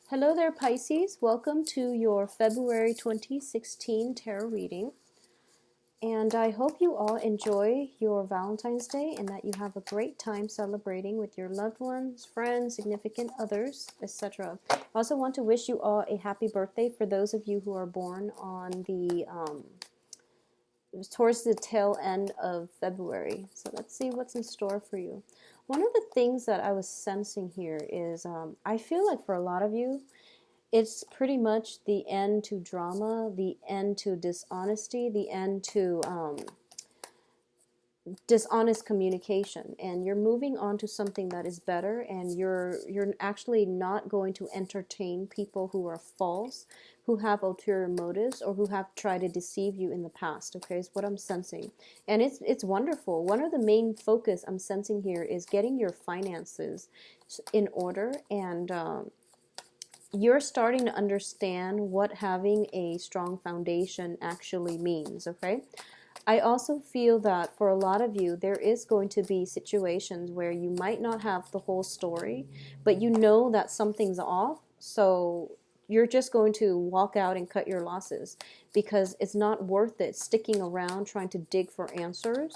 Hello there, Pisces. Welcome to your February 2016 tarot reading. And I hope you all enjoy your Valentine's Day and that you have a great time celebrating with your loved ones, friends, significant others, etc. I also want to wish you all a happy birthday for those of you who are born on the towards the tail end of February. So let's see what's in store for you. One of the things that I was sensing here is I feel like for a lot of you, it's pretty much the end to drama, the end to dishonesty, the end to dishonest communication, and you're moving on to something that is better, and you're actually not going to entertain people who are false, who have ulterior motives, or who have tried to deceive you in the past. Okay, is what I'm sensing, and it's wonderful. One of the main focus I'm sensing here is getting your finances in order, and you're starting to understand what having a strong foundation actually means, okay? I also feel that for a lot of you, there is going to be situations where you might not have the whole story, but you know that something's off, so you're just going to walk out and cut your losses because it's not worth it sticking around trying to dig for answers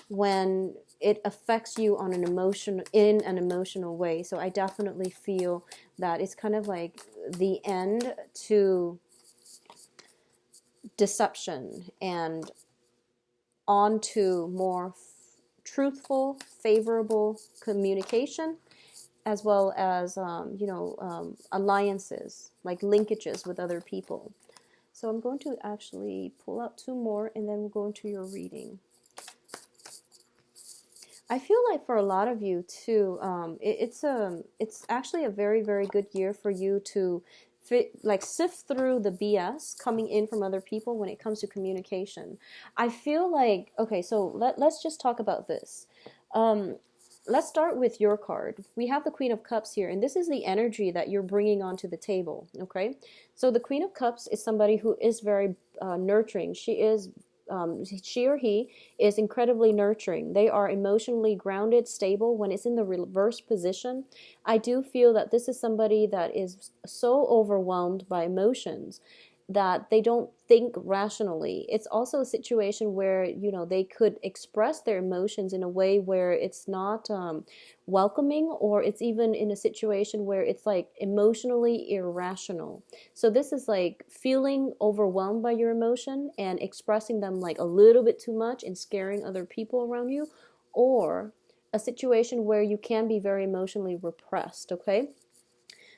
when it affects you on an emotional way. So I definitely feel that it's kind of like the end to deception and on to more truthful, favorable communication, as well as alliances, like linkages with other people. So I'm going to actually pull out two more and then we'll go into your reading. I feel like for a lot of you too, it's actually a very, very good year for you to sift through the BS coming in from other people when it comes to communication. I feel like, okay, so let's just talk about this. Let's start with your card. We have the Queen of Cups here, and this is the energy that you're bringing onto the table, okay? So the Queen of Cups is somebody who is very nurturing. She or he is incredibly nurturing. They are emotionally grounded, stable. When it's in the reverse position, I do feel that this is somebody that is so overwhelmed by emotions that they don't think rationally. It's also a situation where, they could express their emotions in a way where it's not welcoming, or it's even in a situation where it's like emotionally irrational. So this is like feeling overwhelmed by your emotion and expressing them like a little bit too much and scaring other people around you, or a situation where you can be very emotionally repressed, okay?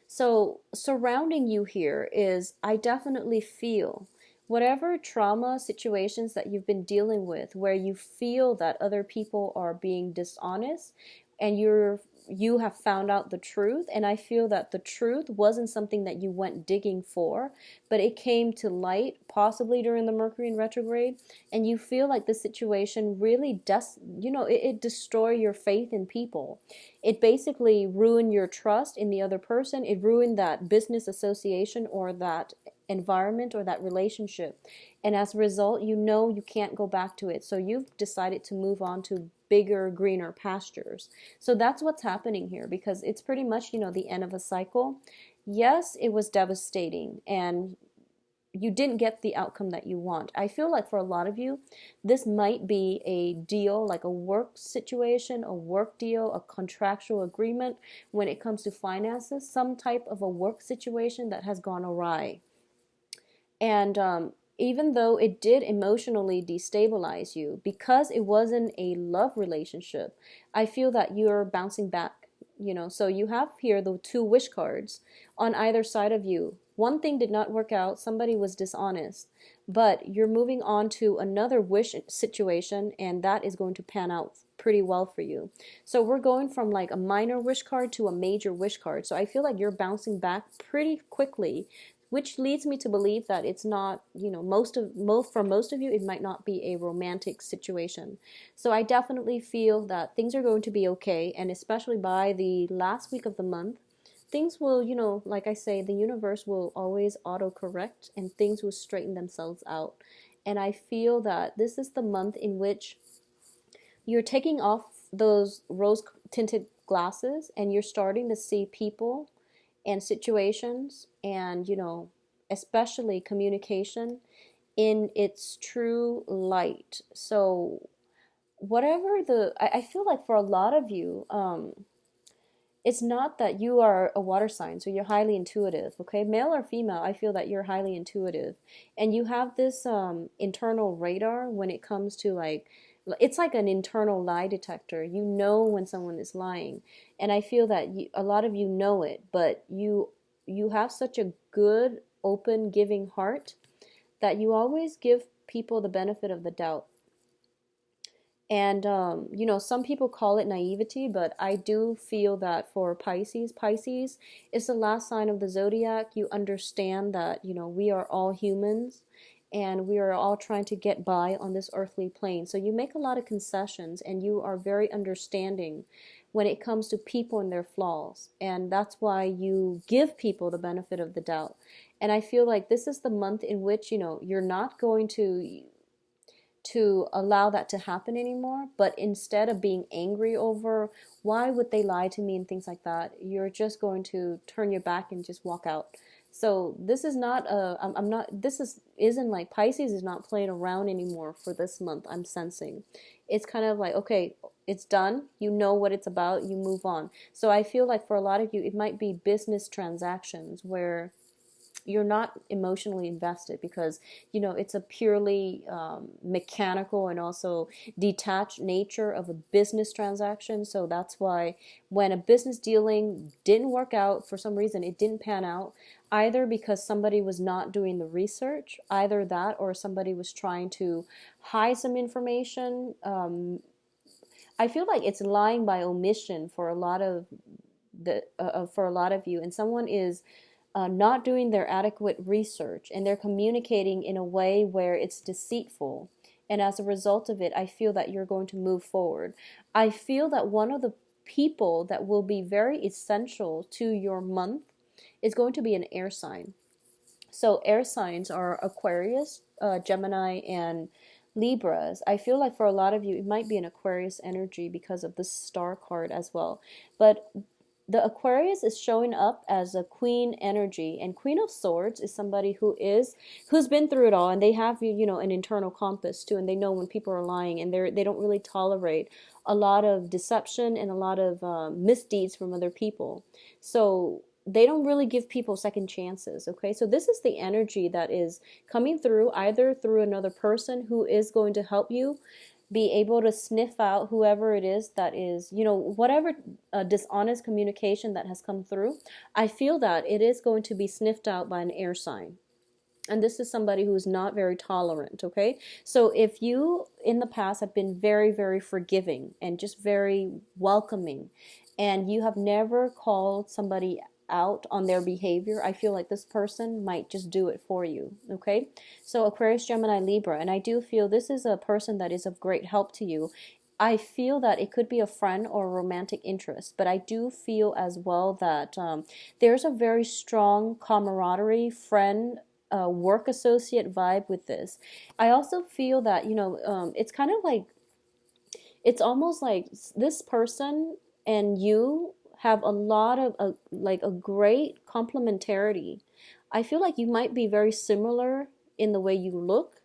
So surrounding you here is, I definitely feel whatever trauma situations that you've been dealing with where you feel that other people are being dishonest and you have found out the truth, and I feel that the truth wasn't something that you went digging for, but it came to light possibly during the Mercury in retrograde, and you feel like the situation really does, it destroy your faith in people. It basically ruined your trust in the other person. It ruined that business association or that environment or that relationship. And as a result, you can't go back to it. So you've decided to move on to bigger, greener pastures. So that's what's happening here, because it's pretty much, the end of a cycle. Yes, it was devastating and you didn't get the outcome that you want. I feel like for a lot of you, this might be a deal, like a work situation, a work deal, a contractual agreement when it comes to finances, some type of a work situation that has gone awry. And even though it did emotionally destabilize you, because it wasn't a love relationship, I feel that you're bouncing back. So you have here the two wish cards on either side of you. One thing did not work out, somebody was dishonest, but you're moving on to another wish situation, and that is going to pan out pretty well for you. So we're going from like a minor wish card to a major wish card. So I feel like you're bouncing back pretty quickly, which leads me to believe that it's not, for most of you, it might not be a romantic situation. So I definitely feel that things are going to be okay, and especially by the last week of the month, things will, like I say, the universe will always autocorrect and things will straighten themselves out. And I feel that this is the month in which you're taking off those rose tinted glasses and you're starting to see people and situations, and especially communication in its true light. So whatever I feel like for a lot of you, it's not that you are a water sign, so you're highly intuitive, okay? Male or female, I feel that you're highly intuitive. And you have this internal radar when it comes to like, it's like an internal lie detector. You know when someone is lying. And I feel that a lot of you know it, but you have such a good, open, giving heart that you always give people the benefit of the doubt. And, some people call it naivety, but I do feel that for Pisces is the last sign of the zodiac. You understand that, we are all humans and we are all trying to get by on this earthly plane. So you make a lot of concessions and you are very understanding when it comes to people and their flaws. And that's why you give people the benefit of the doubt. And I feel like this is the month in which, you're not going to allow that to happen anymore, but instead of being angry over why would they lie to me and things like that, you're just going to turn your back and just walk out. So this is not I'm not, this is isn't like, Pisces is not playing around anymore for this month. I'm sensing it's kind of like, okay, it's done, you know what it's about, you move on. So I feel like for a lot of you it might be business transactions where you're not emotionally invested because it's a purely mechanical and also detached nature of a business transaction. So that's why when a business dealing didn't work out for some reason, it didn't pan out, either because somebody was not doing the research, either that or somebody was trying to hide some information. I feel like it's lying by omission for a lot of you, and someone is not doing their adequate research and they're communicating in a way where it's deceitful. And as a result of it, I feel that you're going to move forward. I feel that one of the people that will be very essential to your month is going to be an air sign. So air signs are Aquarius, Gemini, and Libras. I feel like for a lot of you, it might be an Aquarius energy because of the star card as well. But the Aquarius is showing up as a queen energy, and Queen of Swords is somebody who's been through it all, and they have an internal compass too, and they know when people are lying, and they don't really tolerate a lot of deception and a lot of misdeeds from other people. So they don't really give people second chances. Okay, so this is the energy that is coming through, either through another person who is going to help you be able to sniff out whoever it is that is, whatever dishonest communication that has come through. I feel that it is going to be sniffed out by an air sign. And this is somebody who is not very tolerant, okay? So if you in the past have been very, very forgiving and just very welcoming, and you have never called somebody out on their behavior, I feel like this person might just do it for you, okay? So Aquarius, Gemini, Libra, and I do feel this is a person that is of great help to you. I feel that it could be a friend or a romantic interest, but I do feel as well that there's a very strong camaraderie, friend, work associate vibe with this. I also feel that, it's kind of like, it's almost like this person and you have a lot of like a great complementarity. I feel like you might be very similar in the way you look,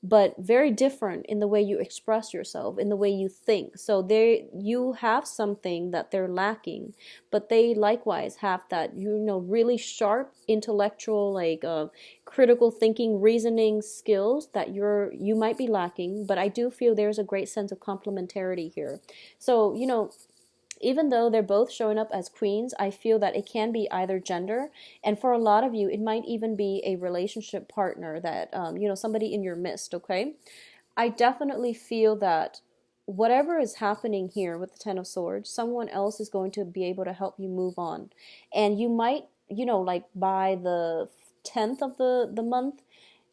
but very different in the way you express yourself, in the way you think. So you have something that they're lacking, but they likewise have that, really sharp intellectual, like critical thinking, reasoning skills that you might be lacking. But I do feel there's a great sense of complementarity here. So, even though they're both showing up as queens, I feel that it can be either gender. And for a lot of you, it might even be a relationship partner that, somebody in your midst, okay? I definitely feel that whatever is happening here with the Ten of Swords, someone else is going to be able to help you move on. And you might, like by the 10th of the month,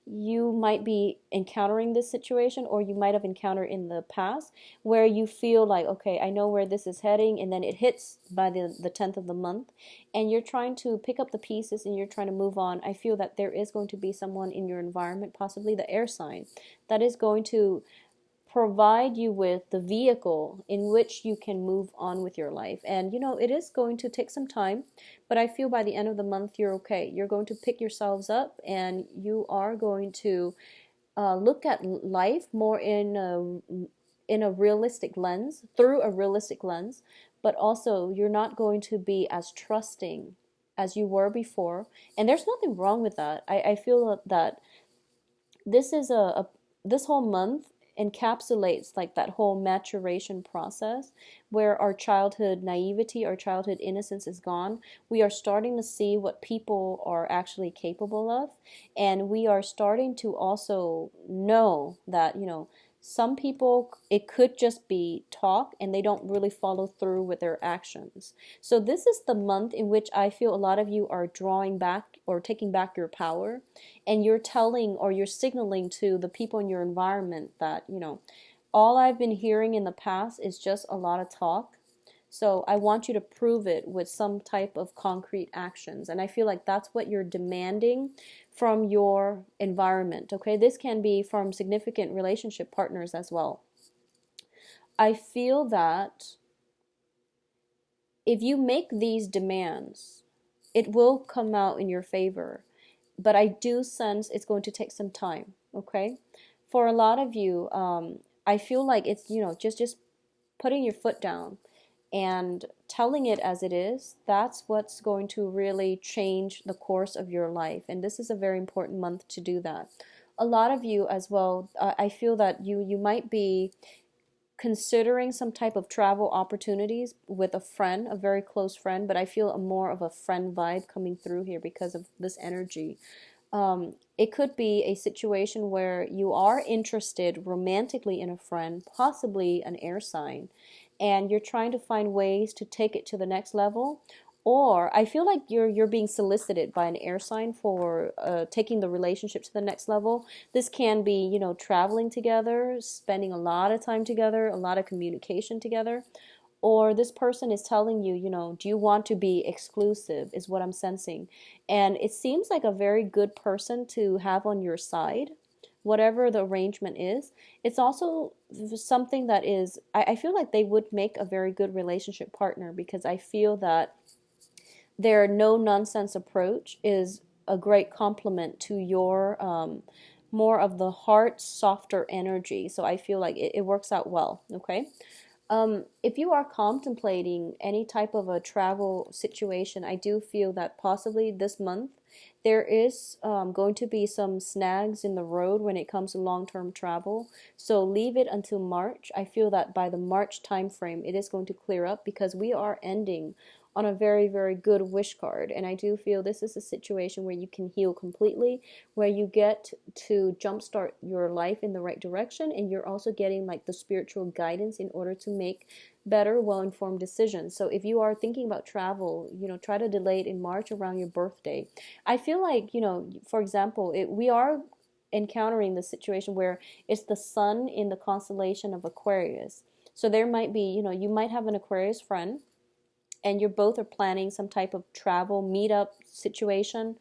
you might be encountering this situation, or you might have encountered in the past, where you feel like, okay, I know where this is heading, and then it hits by the 10th of the month, and you're trying to pick up the pieces and you're trying to move on. I feel that there is going to be someone in your environment, possibly the air sign, that is going to provide you with the vehicle in which you can move on with your life. And it is going to take some time, but I feel by the end of the month you're okay. You're going to pick yourselves up, and you are going to look at life more in a realistic lens, through a realistic lens, but also you're not going to be as trusting as you were before. And there's nothing wrong with that. I feel that this is this whole month encapsulates like that whole maturation process where our childhood naivety, our childhood innocence is gone. We are starting to see what people are actually capable of, and we are starting to also know that some people, it could just be talk and they don't really follow through with their actions. So this is the month in which I feel a lot of you are drawing back or taking back your power, and you're telling or you're signaling to the people in your environment that, all I've been hearing in the past is just a lot of talk. So I want you to prove it with some type of concrete actions. And I feel like that's what you're demanding from your environment. Okay, this can be from significant relationship partners as well. I feel that if you make these demands, it will come out in your favor. But I do sense it's going to take some time. Okay, for a lot of you, I feel like it's just putting your foot down and telling it as it is. That's what's going to really change the course of your life. And this is a very important month to do that. A lot of you as well, I feel that you might be considering some type of travel opportunities with a friend, a very close friend, but I feel more of a friend vibe coming through here because of this energy. It could be a situation where you are interested romantically in a friend, possibly an air sign, and you're trying to find ways to take it to the next level. Or I feel like you're being solicited by an air sign for taking the relationship to the next level. This can be, traveling together, spending a lot of time together, a lot of communication together. Or this person is telling you, do you want to be exclusive, is what I'm sensing. And it seems like a very good person to have on your side, whatever the arrangement is. It's also something that is, I feel like they would make a very good relationship partner, because I feel that their no nonsense approach is a great complement to your more of the heart, softer energy. So I feel like it works out well. Okay. If you are contemplating any type of a travel situation, I do feel that possibly this month there is going to be some snags in the road when it comes to long-term travel. So leave it until March. I feel that by the March time frame, it is going to clear up, because we are ending on a very, very good wish card. And I do feel this is a situation where you can heal completely, where you get to jumpstart your life in the right direction, and you're also getting like the spiritual guidance in order to make better, well-informed decisions. So if you are thinking about travel, try to delay it in March around your birthday. I feel like, for example, we are encountering the situation where it's the sun in the constellation of Aquarius. So there might be, you might have an Aquarius friend, and you both are planning some type of travel meetup situation,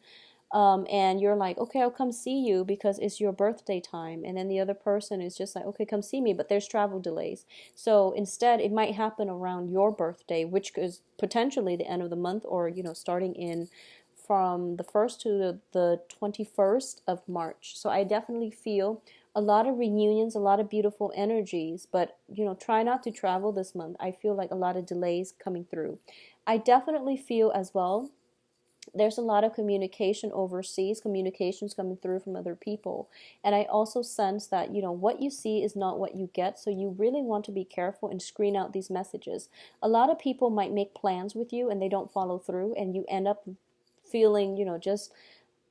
and you're like, okay, I'll come see you because it's your birthday time. And then the other person is just like, okay, come see me, but there's travel delays. So instead, it might happen around your birthday, which is potentially the end of the month, or starting in from the 1st to the 21st of March. So I definitely feel a lot of reunions, a lot of beautiful energies, but try not to travel this month. I feel like a lot of delays coming through. I definitely feel as well there's a lot of communication overseas, communications coming through from other people. And I also sense that, what you see is not what you get. So you really want to be careful and screen out these messages. A lot of people might make plans with you and they don't follow through, and you end up feeling, just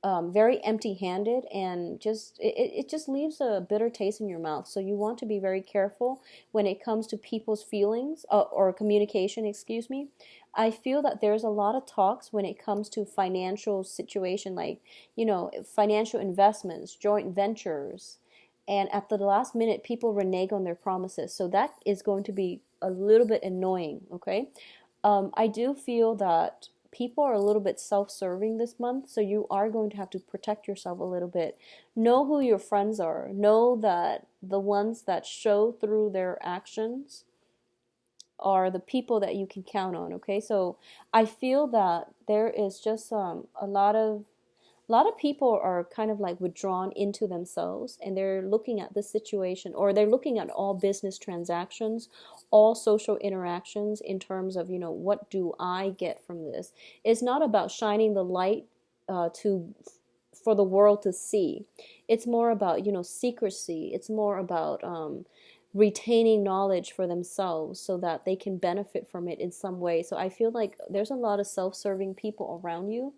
very empty-handed, and it just leaves a bitter taste in your mouth. So you want to be very careful when it comes to people's feelings, or communication, excuse me. I feel that there's a lot of talks when it comes to financial situation, like, financial investments, joint ventures, and at the last minute, people renege on their promises. So that is going to be a little bit annoying, okay? I do feel that people are a little bit self-serving this month, so you are going to have to protect yourself a little bit. Know who your friends are. Know that the ones that show through their actions are the people that you can count on, okay? So I feel that there is just a lot of people are kind of like withdrawn into themselves, and they're looking at the situation, or they're looking at all business transactions, all social interactions in terms of, what do I get from this? It's not about shining the light to for the world to see. It's more about, secrecy. It's more about retaining knowledge for themselves so that they can benefit from it in some way. So I feel like there's a lot of self-serving people around you.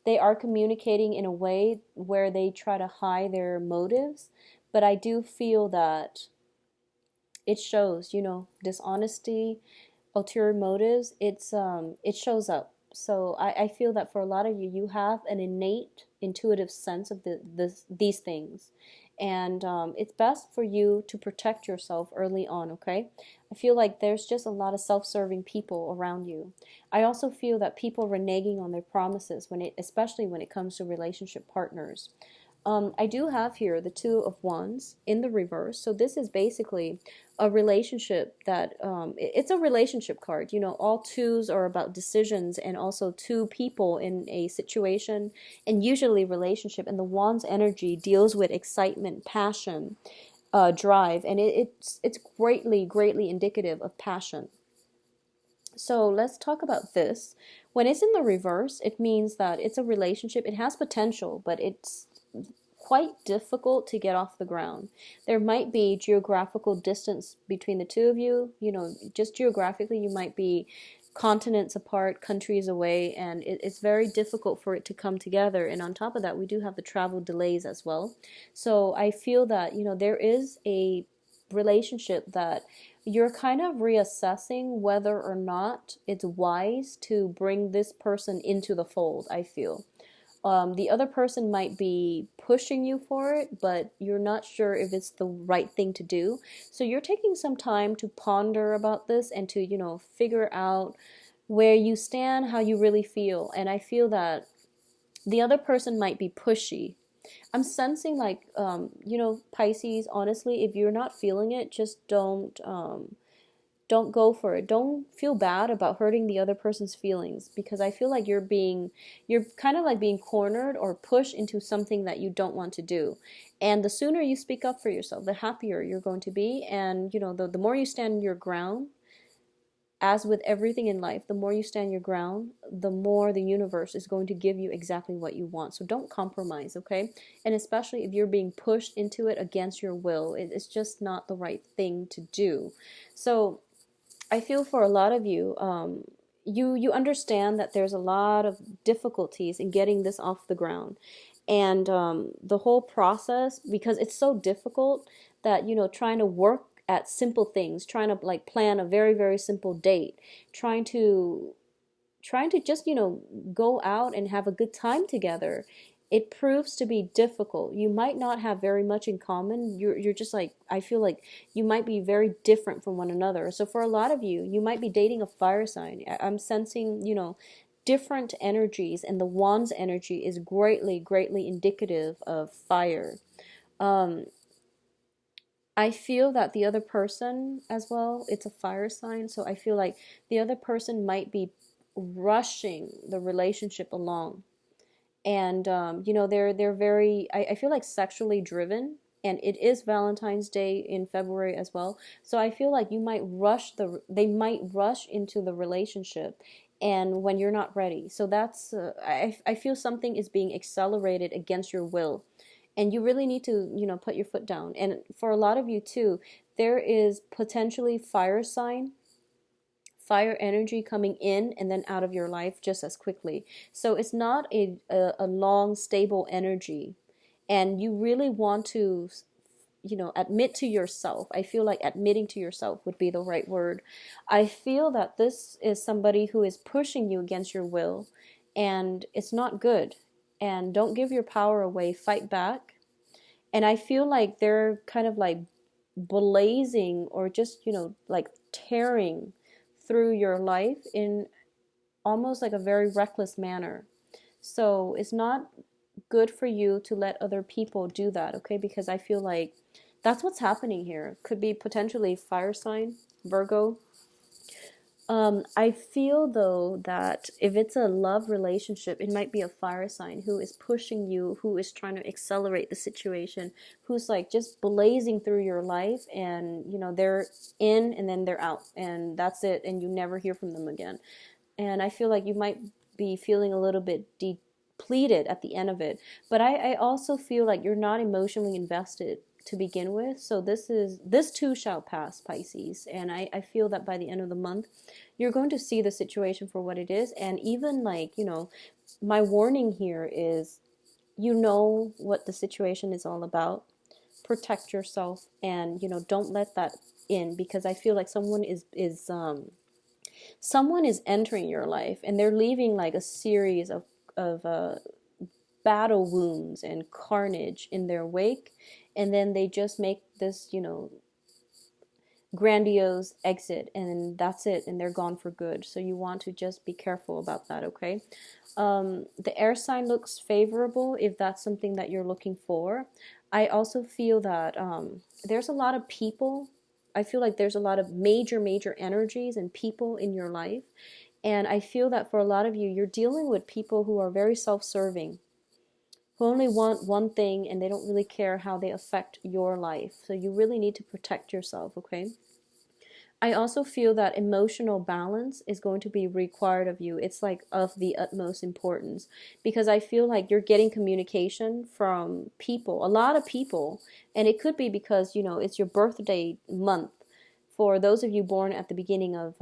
They are communicating in a way where they try to hide their motives, but I do feel that it shows, dishonesty, ulterior motives. It shows up. So I feel that for a lot of you, you have an innate intuitive sense of these things, and it's best for you to protect yourself early on. Okay, I feel like there's just a lot of self-serving people around you. I also feel that people reneging on their promises especially when it comes to relationship partners. I do have here the Two of Wands in the reverse. So this is basically a relationship that it's a relationship card. All twos are about decisions, and also two people in a situation, and usually relationship. And the Wands energy deals with excitement, passion, drive, and it's greatly, greatly indicative of passion. So let's talk about this. When it's in the reverse, it means that it's a relationship. It has potential, but it's quite difficult to get off the ground. There might be geographical distance between the two of you. Just geographically, you might be continents apart, countries away, and it's very difficult for it to come together. And on top of that, we do have the travel delays as well. So I feel that, there is a relationship that you're kind of reassessing whether or not it's wise to bring this person into the fold, I feel. The other person might be pushing you for it, but you're not sure if it's the right thing to do. So you're taking some time to ponder about this and to, figure out where you stand, how you really feel. And I feel that the other person might be pushy. I'm sensing like, Pisces, honestly, if you're not feeling it, just don't go for it. Don't feel bad about hurting the other person's feelings, because I feel like you're kind of like being cornered or pushed into something that you don't want to do. And the sooner you speak up for yourself, the happier you're going to be. And, the more you stand your ground, as with everything in life, the more you stand your ground, the more the universe is going to give you exactly what you want. So don't compromise, okay? And especially if you're being pushed into it against your will, it's just not the right thing to do. So I feel for a lot of you, you understand that there's a lot of difficulties in getting this off the ground, and the whole process, because it's so difficult that trying to work at simple things, trying to like plan a very, very simple date, trying to just go out and have a good time together, it proves to be difficult. You might not have very much in common. You're just like, I feel like you might be very different from one another. So for a lot of you, you might be dating a fire sign. I'm sensing, different energies, and the Wands energy is greatly, greatly indicative of fire. Um, I feel that the other person as well, it's a fire sign. So I feel like the other person might be rushing the relationship along, and they're very, I feel like sexually driven, and it is Valentine's Day in February as well. So I feel like they might rush into the relationship, and when you're not ready. So that's I feel something is being accelerated against your will, and you really need to put your foot down. And for a lot of you too, there is potentially fire energy coming in and then out of your life just as quickly. So it's not a long, stable energy. And you really want to, admit to yourself. I feel like admitting to yourself would be the right word. I feel that this is somebody who is pushing you against your will, and it's not good. And don't give your power away, fight back. And I feel like they're kind of like blazing or just, like tearing through your life almost like a very reckless manner. So it's not good for you to let other people do that, okay? Because I feel like that's what's happening here. Could be potentially fire sign, Virgo. I feel though that if it's a love relationship, it might be a fire sign who is pushing you, who is trying to accelerate the situation, who's like just blazing through your life, and they're in and then they're out, and that's it, and you never hear from them again. And I feel like you might be feeling a little bit depleted at the end of it. But I also feel like you're not emotionally invested to begin with. So this too shall pass, Pisces. And I feel that by the end of the month, you're going to see the situation for what it is. And even like, my warning here is, what the situation is all about. Protect yourself, and don't let that in, because I feel like someone is entering your life, and they're leaving like a series of battle wounds and carnage in their wake, and then they just make this grandiose exit, and that's it, and they're gone for good. So you want to just be careful about that, okay? The air sign looks favorable if that's something that you're looking for. I also feel that there's a lot of people. I feel like there's a lot of major energies and people in your life. And I feel that for a lot of you, you're dealing with people who are very self-serving, who only want one thing, and they don't really care how they affect your life. So you really need to protect yourself, okay? I also feel that emotional balance is going to be required of you. It's like of the utmost importance, because I feel like you're getting communication from people, a lot of people, and it could be because, it's your birthday month for those of you born at the beginning of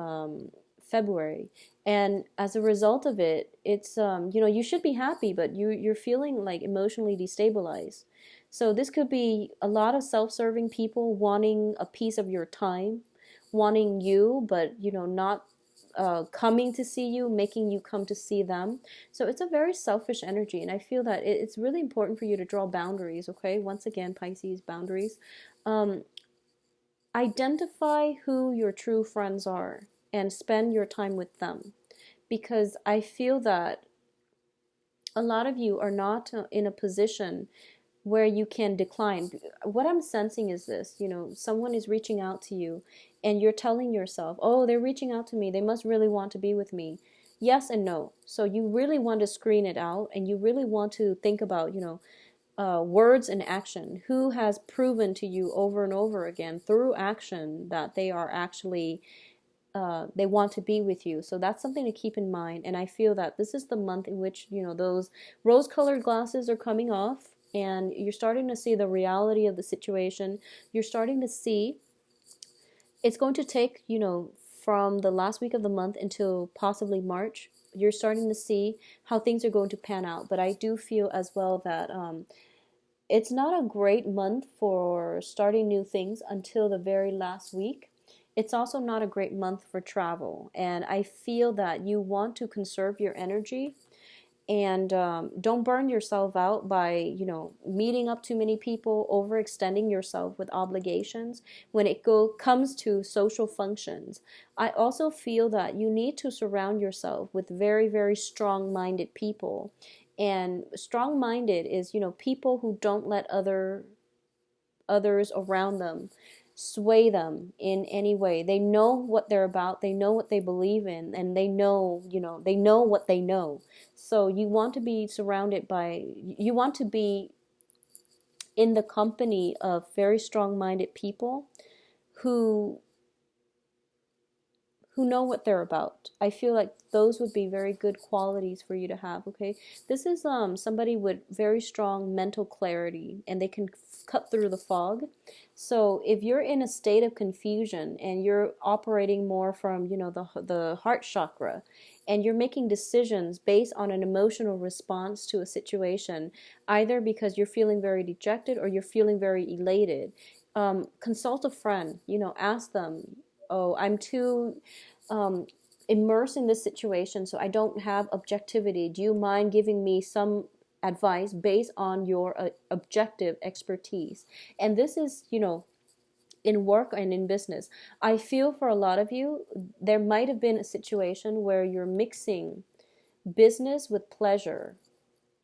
February. And as a result of it, it's, you should be happy, but you're feeling like emotionally destabilized. So this could be a lot of self-serving people wanting a piece of your time, wanting you, but not coming to see you, making you come to see them. So it's a very selfish energy, and I feel that it's really important for you to draw boundaries, okay? Once again, Pisces, boundaries. Identify who your true friends are and spend your time with them, because I feel that a lot of you are not in a position where you can decline. What I'm sensing is this, someone is reaching out to you, and you're telling yourself, oh, they're reaching out to me, they must really want to be with me. Yes and no. So you really want to screen it out, and you really want to think about, words and action. Who has proven to you over and over again through action that they are actually they want to be with you. So that's something to keep in mind. And I feel that this is the month in which, those rose-colored glasses are coming off, and you're starting to see the reality of the situation. You're starting to see it's going to take, from the last week of the month until possibly March. You're starting to see how things are going to pan out. But I do feel as well that it's not a great month for starting new things until the very last week. It's also not a great month for travel. And I feel that you want to conserve your energy, and don't burn yourself out by meeting up too many people, overextending yourself with obligations when it comes to social functions. I also feel that you need to surround yourself with very, very strong-minded people. And strong-minded is people who don't let others around them sway them in any way. They know what they're about, they know what they believe in, and they know what they know. So you want to be you want to be in the company of very strong-minded people who know what they're about. I feel like those would be very good qualities for you to have, okay? This is somebody with very strong mental clarity, and they can cut through the fog. So if you're in a state of confusion and you're operating more from, the heart chakra, and you're making decisions based on an emotional response to a situation, either because you're feeling very dejected or you're feeling very elated, consult a friend, ask them, oh, I'm too immersed in this situation, so I don't have objectivity. Do you mind giving me some advice based on your objective expertise? And this is, in work and in business. I feel for a lot of you, there might have been a situation where you're mixing business with pleasure,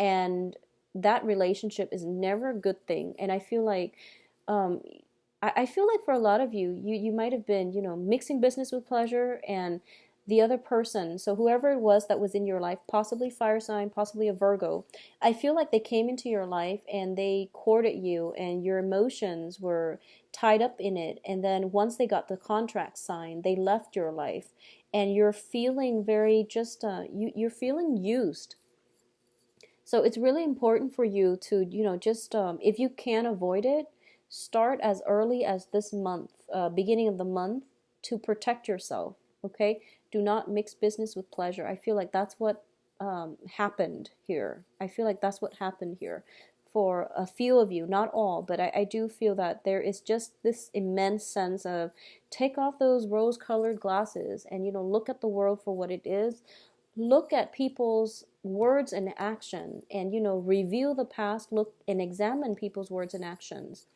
and that relationship is never a good thing. And I feel like, um, I feel like for a lot of you, you might have been, mixing business with pleasure, and the other person, so whoever it was that was in your life, possibly fire sign, possibly a Virgo, I feel like they came into your life and they courted you, and your emotions were tied up in it. And then once they got the contract signed, they left your life, and you're feeling very just, you're feeling used. So it's really important for you to, just, if you can avoid it, start as early as this month, beginning of the month, to protect yourself. Okay? Do not mix business with pleasure. I feel like that's what happened here. I feel like that's what happened here for a few of you, not all, but I do feel that there is just this immense sense of take off those rose-colored glasses and, look at the world for what it is. Look at people's words and action, and review the past, look and examine people's words and actions,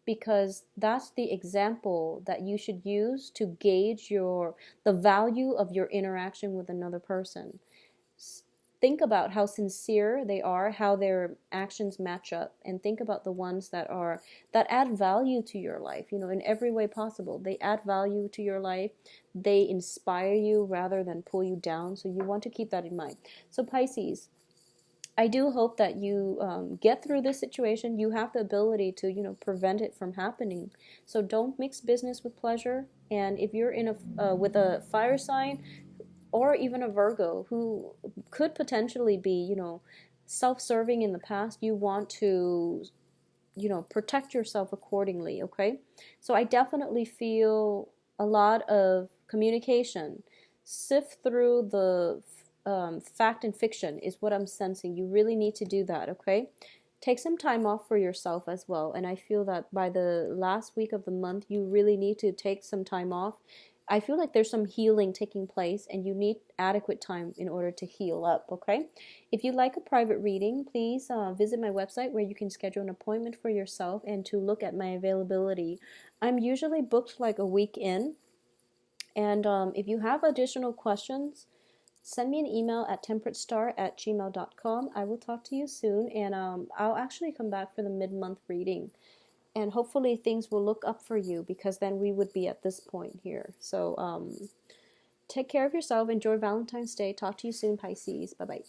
because that's the example that you should use to gauge the value of your interaction with another person. Think about how sincere they are, how their actions match up, and think about the ones that add value to your life, in every way possible. They add value to your life. They inspire you rather than pull you down. So you want to keep that in mind. So Pisces, I do hope that you get through this situation. You have the ability to, prevent it from happening. So don't mix business with pleasure. And if you're in with a fire sign, or even a Virgo who could potentially be, self-serving in the past, you want to, protect yourself accordingly, okay? So I definitely feel a lot of communication. Sift through the fact and fiction is what I'm sensing. You really need to do that, okay? Take some time off for yourself as well. And I feel that by the last week of the month, you really need to take some time off. I feel like there's some healing taking place, and you need adequate time in order to heal up, okay? If you'd like a private reading, please visit my website where you can schedule an appointment for yourself and to look at my availability. I'm usually booked like a week in, and if you have additional questions, send me an email at temperatestar@gmail.com. I will talk to you soon, and I'll actually come back for the mid-month reading. And hopefully things will look up for you, because then we would be at this point here. So take care of yourself. Enjoy Valentine's Day. Talk to you soon, Pisces. Bye-bye.